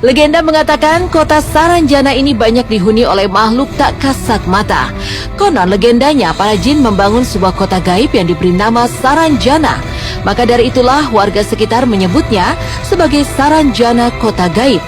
Legenda mengatakan kota Saranjana ini banyak dihuni oleh makhluk tak kasat mata. Konon legendanya para jin membangun sebuah kota gaib yang diberi nama Saranjana. Maka dari itulah warga sekitar menyebutnya sebagai Saranjana Kota Gaib.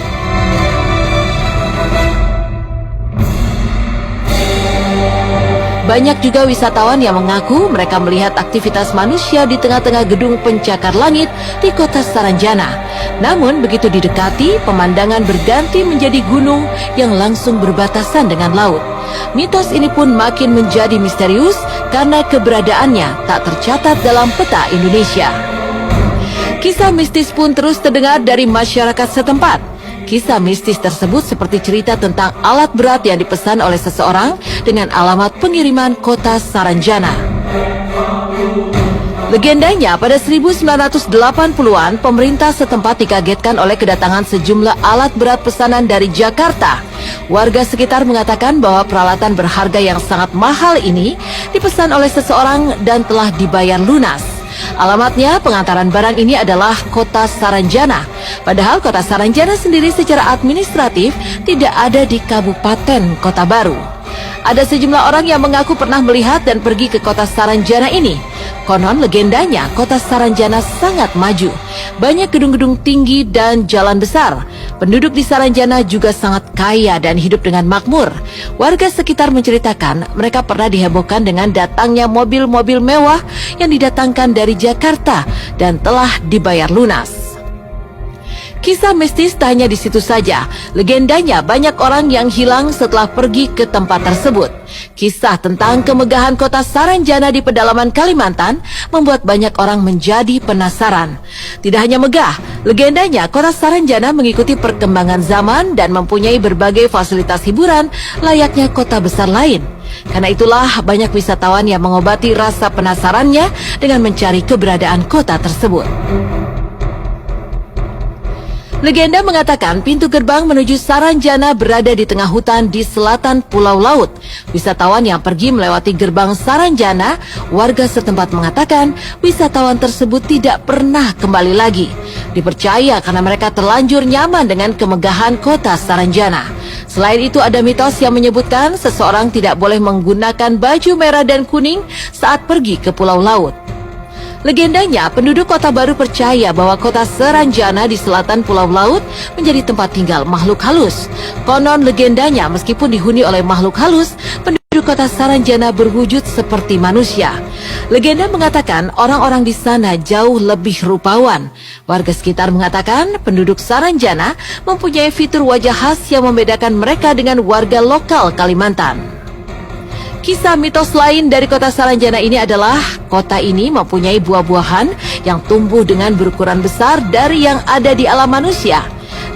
Banyak juga wisatawan yang mengaku mereka melihat aktivitas manusia di tengah-tengah gedung pencakar langit di kota Saranjana. Namun begitu didekati, pemandangan berganti menjadi gunung yang langsung berbatasan dengan laut. Mitos ini pun makin menjadi misterius karena keberadaannya tak tercatat dalam peta Indonesia. Kisah mistis pun terus terdengar dari masyarakat setempat. Kisah mistis tersebut seperti cerita tentang alat berat yang dipesan oleh seseorang dengan alamat pengiriman kota Saranjana. Legendanya pada 1980-an, pemerintah setempat dikagetkan oleh kedatangan sejumlah alat berat pesanan dari Jakarta. Warga sekitar mengatakan bahwa peralatan berharga yang sangat mahal ini dipesan oleh seseorang dan telah dibayar lunas. Alamatnya pengantaran barang ini adalah kota Saranjana. Padahal kota Saranjana sendiri secara administratif tidak ada di Kabupaten Kota Baru. Ada sejumlah orang yang mengaku pernah melihat dan pergi ke kota Saranjana ini. Konon legendanya kota Saranjana sangat maju. Banyak gedung-gedung tinggi dan jalan besar. Penduduk di Saranjana juga sangat kaya dan hidup dengan makmur. Warga sekitar menceritakan mereka pernah dihebohkan dengan datangnya mobil-mobil mewah yang didatangkan dari Jakarta dan telah dibayar lunas. Kisah mistis tak hanya di situ saja. Legendanya banyak orang yang hilang setelah pergi ke tempat tersebut. Kisah tentang kemegahan kota Saranjana di pedalaman Kalimantan membuat banyak orang menjadi penasaran. Tidak hanya megah, legendanya kota Saranjana mengikuti perkembangan zaman dan mempunyai berbagai fasilitas hiburan layaknya kota besar lain. Karena itulah banyak wisatawan yang mengobati rasa penasarannya dengan mencari keberadaan kota tersebut. Legenda mengatakan pintu gerbang menuju Saranjana berada di tengah hutan di selatan Pulau Laut. Wisatawan yang pergi melewati gerbang Saranjana, warga setempat mengatakan wisatawan tersebut tidak pernah kembali lagi. Dipercaya karena mereka terlanjur nyaman dengan kemegahan kota Saranjana. Selain itu ada mitos yang menyebutkan seseorang tidak boleh menggunakan baju merah dan kuning saat pergi ke Pulau Laut. Legendanya, penduduk Kota Baru percaya bahwa kota Saranjana di selatan Pulau Laut menjadi tempat tinggal makhluk halus. Konon legendanya, meskipun dihuni oleh makhluk halus, penduduk kota Saranjana berwujud seperti manusia. Legenda mengatakan orang-orang di sana jauh lebih rupawan. Warga sekitar mengatakan penduduk Saranjana mempunyai fitur wajah khas yang membedakan mereka dengan warga lokal Kalimantan. Kisah mitos lain dari kota Saranjana ini adalah kota ini mempunyai buah-buahan yang tumbuh dengan berukuran besar dari yang ada di alam manusia.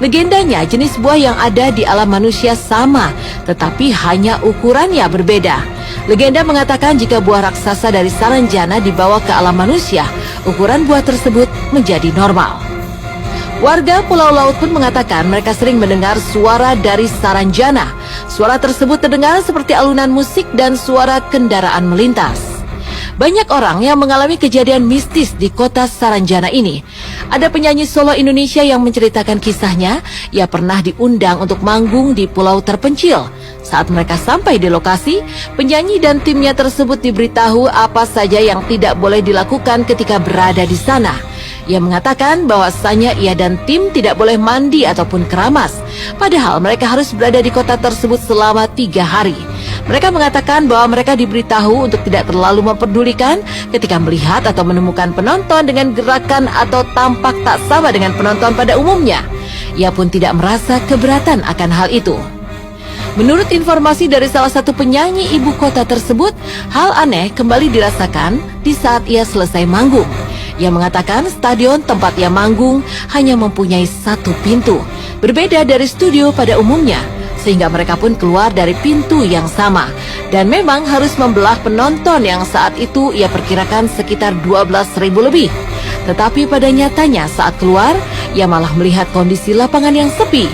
Legendanya jenis buah yang ada di alam manusia sama, tetapi hanya ukurannya berbeda. Legenda mengatakan jika buah raksasa dari Saranjana dibawa ke alam manusia, ukuran buah tersebut menjadi normal. Warga Pulau Laut pun mengatakan mereka sering mendengar suara dari Saranjana. Suara tersebut terdengar seperti alunan musik dan suara kendaraan melintas. Banyak orang yang mengalami kejadian mistis di kota Saranjana ini. Ada penyanyi solo Indonesia yang menceritakan kisahnya. Ia pernah diundang untuk manggung di pulau terpencil. Saat mereka sampai di lokasi, penyanyi dan timnya tersebut diberitahu apa saja yang tidak boleh dilakukan ketika berada di sana. Ia mengatakan bahwasanya ia dan tim tidak boleh mandi ataupun keramas. Padahal mereka harus berada di kota tersebut selama 3 hari. Mereka mengatakan bahwa mereka diberitahu untuk tidak terlalu memperdulikan ketika melihat atau menemukan penonton dengan gerakan atau tampak tak sama dengan penonton pada umumnya. Ia pun tidak merasa keberatan akan hal itu. Menurut informasi dari salah satu penyanyi ibu kota tersebut, hal aneh kembali dirasakan di saat ia selesai manggung. Ia mengatakan stadion tempat ia manggung hanya mempunyai 1 pintu, berbeda dari studio pada umumnya, sehingga mereka pun keluar dari pintu yang sama. Dan memang harus membelah penonton yang saat itu ia perkirakan sekitar 12.000 lebih. Tetapi pada nyatanya saat keluar, ia malah melihat kondisi lapangan yang sepi.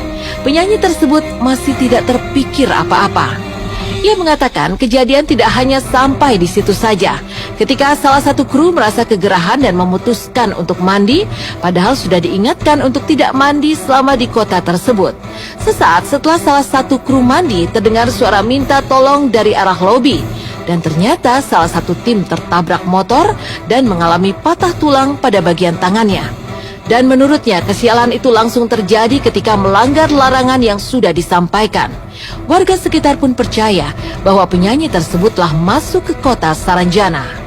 Penyanyi tersebut masih tidak terpikir apa-apa. Ia mengatakan kejadian tidak hanya sampai di situ saja. ketika salah satu kru merasa kegerahan dan memutuskan untuk mandi, padahal sudah diingatkan untuk tidak mandi selama di kota tersebut. Sesaat setelah salah satu kru mandi, terdengar suara minta tolong dari arah lobi. Dan ternyata salah satu tim tertabrak motor dan mengalami patah tulang pada bagian tangannya. Dan menurutnya kesialan itu langsung terjadi ketika melanggar larangan yang sudah disampaikan. Warga sekitar pun percaya bahwa penyanyi tersebutlah masuk ke kota Saranjana.